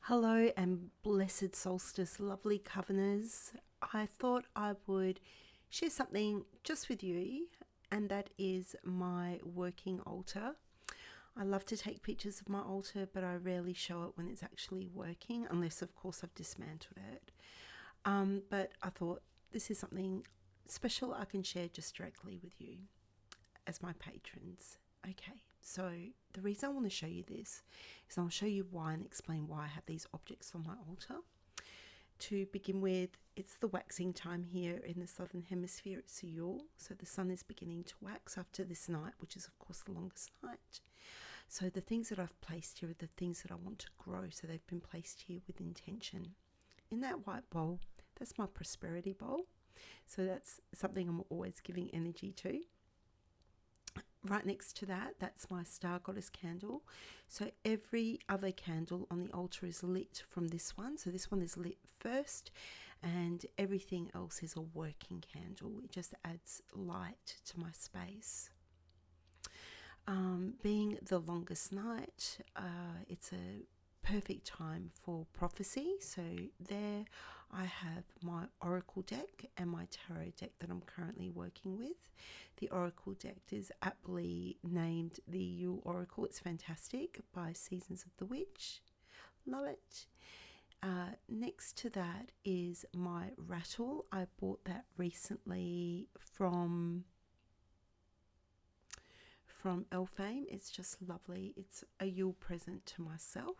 Hello and blessed solstice, lovely coveners. I thought I would share something just with you, and that is my working altar. I love to take pictures of my altar, but I rarely show it when it's actually working, unless, of course, I've dismantled it. But I thought this is something special I can share just directly with you as my patrons. Okay, so the reason I want to show you this is I'll show you why and explain why I have these objects on my altar. To begin with, it's the waxing time here in the southern hemisphere. It's Yule, so the sun is beginning to wax after this night, which is of course the longest night. So the things that I've placed here are the things that I want to grow, so they've been placed here with intention. In that white bowl, that's my prosperity bowl, so that's something I'm always giving energy to. Right next to that, that's my star goddess candle. So every other candle on the altar is lit from this one. So this one is lit first, and everything else is a working candle. It just adds light to my space. Being the longest night, it's a perfect time for prophecy. So there I have my oracle deck and my tarot deck that I'm currently working with. The oracle deck is aptly named the Yule Oracle. It's fantastic, by Seasons of the Witch. Love it. Next to that is my rattle. I bought that recently from Elfame. It's just lovely. It's a Yule present to myself.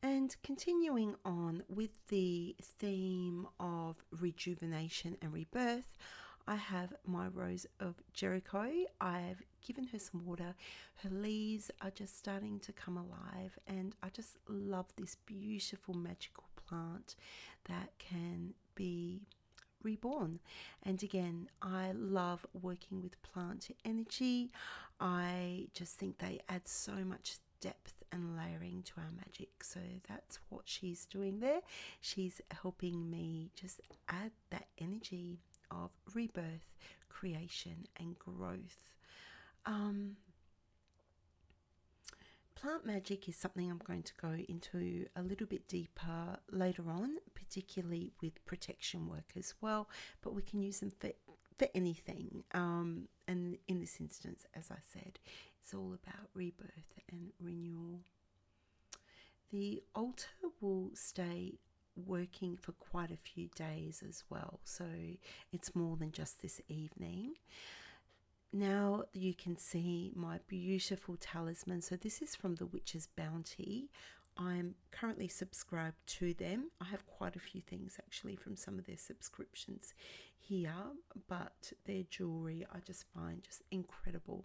And continuing on with the theme of rejuvenation and rebirth, I have my Rose of Jericho. I've given her some water. Her leaves are just starting to come alive, and I just love this beautiful magical plant that can be reborn. And again, I love working with plant energy. I just think they add so much depth and layering to our magic. So that's what she's doing there. She's helping me just add that energy of rebirth, creation, and growth. Plant magic is something I'm going to go into a little bit deeper later on, particularly with protection work as well, but we can use them for anything. And in this instance, as I said, it's all about rebirth and renewal. The altar will stay working for quite a few days as well, so it's more than just this evening. Now you can see my beautiful talisman. So this is from the Witch's Bounty. I'm currently subscribed to them. I have quite a few things actually from some of their subscriptions here, but their jewelry I just find just incredible.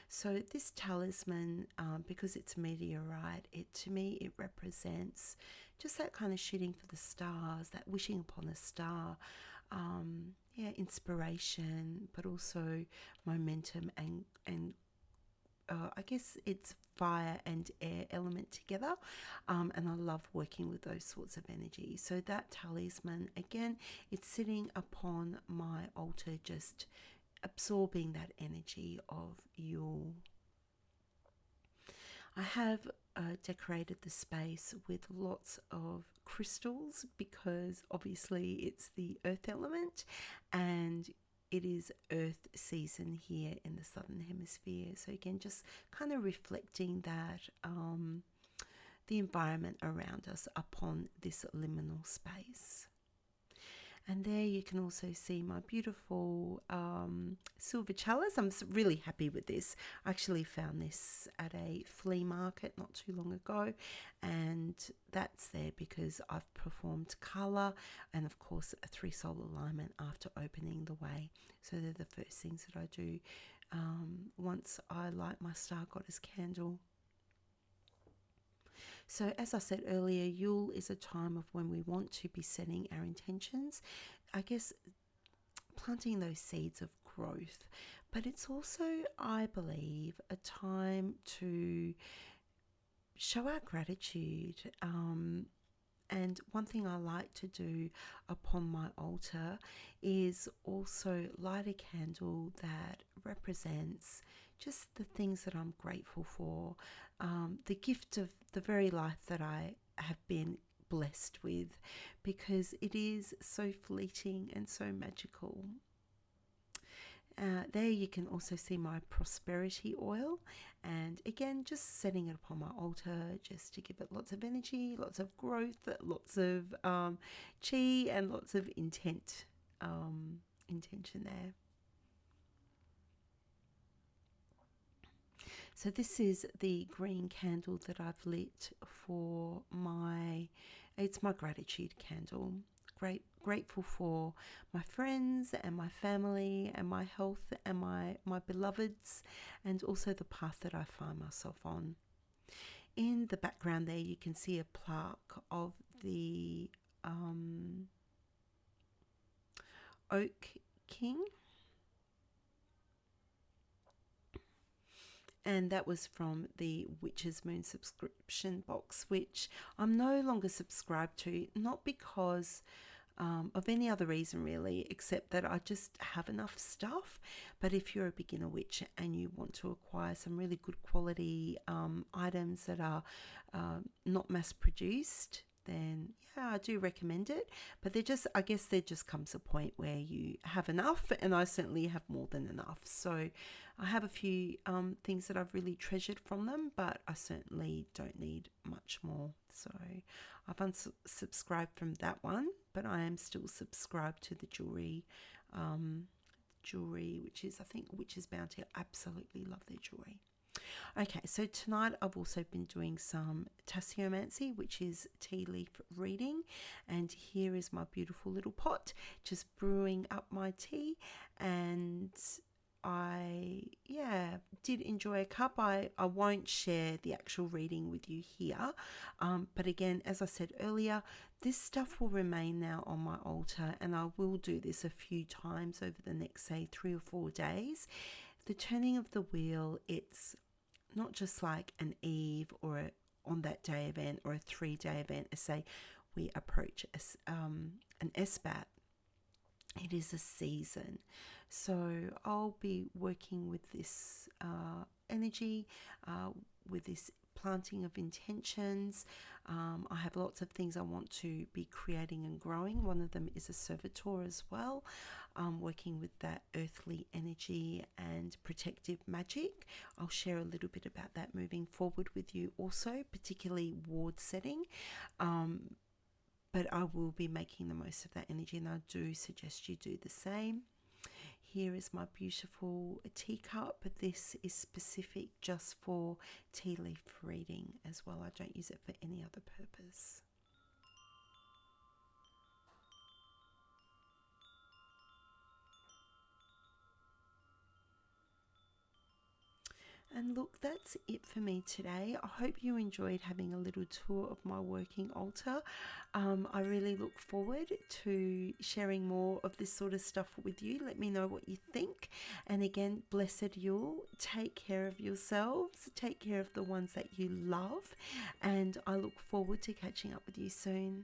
So this talisman, because it's meteorite, to me it represents just that kind of shooting for the stars, that wishing upon a star. Inspiration, but also momentum and I guess it's fire and air element together, and I love working with those sorts of energy. So that talisman, again, it's sitting upon my altar, just absorbing that energy of Yule. I have decorated the space with lots of crystals because obviously it's the earth element and it is earth season here in the southern hemisphere. So again, just kind of reflecting that the environment around us upon this liminal space. And there you can also see my beautiful silver chalice. I'm really happy with this. I actually found this at a flea market not too long ago, and that's there because I've performed colour and of course a 3-soul alignment after opening the way. So they're the first things that I do once I light my star goddess candle. So as I said earlier, Yule is a time of when we want to be setting our intentions, I guess planting those seeds of growth. But it's also, I believe, a time to show our gratitude And one thing I like to do upon my altar is also light a candle that represents just the things that I'm grateful for, the gift of the very life that I have been blessed with, because it is so fleeting and so magical. There you can also see my prosperity oil, and again just setting it upon my altar just to give it lots of energy, lots of growth, lots of chi, and lots of intention there. So this is the green candle that I've lit for it's my gratitude candle. Grateful for my friends and my family and my health and my beloveds, and also the path that I find myself on. In the background there you can see a plaque of the Oak King, and that was from the Witch's Moon subscription box, which I'm no longer subscribed to, not because of any other reason really, except that I just have enough stuff. But if you're a beginner witch and you want to acquire some really good quality items that are not mass produced, then yeah, I do recommend it. But I guess there just comes a point where you have enough, and I certainly have more than enough. So I have a few things that I've really treasured from them, but I certainly don't need much more. So I've unsubscribed from that one, but I am still subscribed to the jewelry, which is, I think, Witch's Bounty. I absolutely love their jewelry. Okay, so tonight I've also been doing some tasseomancy, which is tea leaf reading, and here is my beautiful little pot, just brewing up my tea, and I did enjoy a cup. I won't share the actual reading with you here, but again, as I said earlier, this stuff will remain now on my altar, and I will do this a few times over the next, say, 3 or 4 days. The turning of the wheel, it's not just like an eve or on that day event or a 3-day event, as say we approach an SBAT. It is a season. So I'll be working with this energy, with this planting of intentions. I have lots of things I want to be creating and growing. One of them is a servitor as well, working with that earthly energy and protective magic. I'll share a little bit about that moving forward with you also, particularly ward setting. But I will be making the most of that energy, and I do suggest you do the same. Here is my beautiful teacup. This is specific just for tea leaf reading as well. I don't use it for any other purpose. And look, that's it for me today. I hope you enjoyed having a little tour of my working altar. I really look forward to sharing more of this sort of stuff with you. Let me know what you think. And again, blessed Yule. Take care of yourselves. Take care of the ones that you love. And I look forward to catching up with you soon.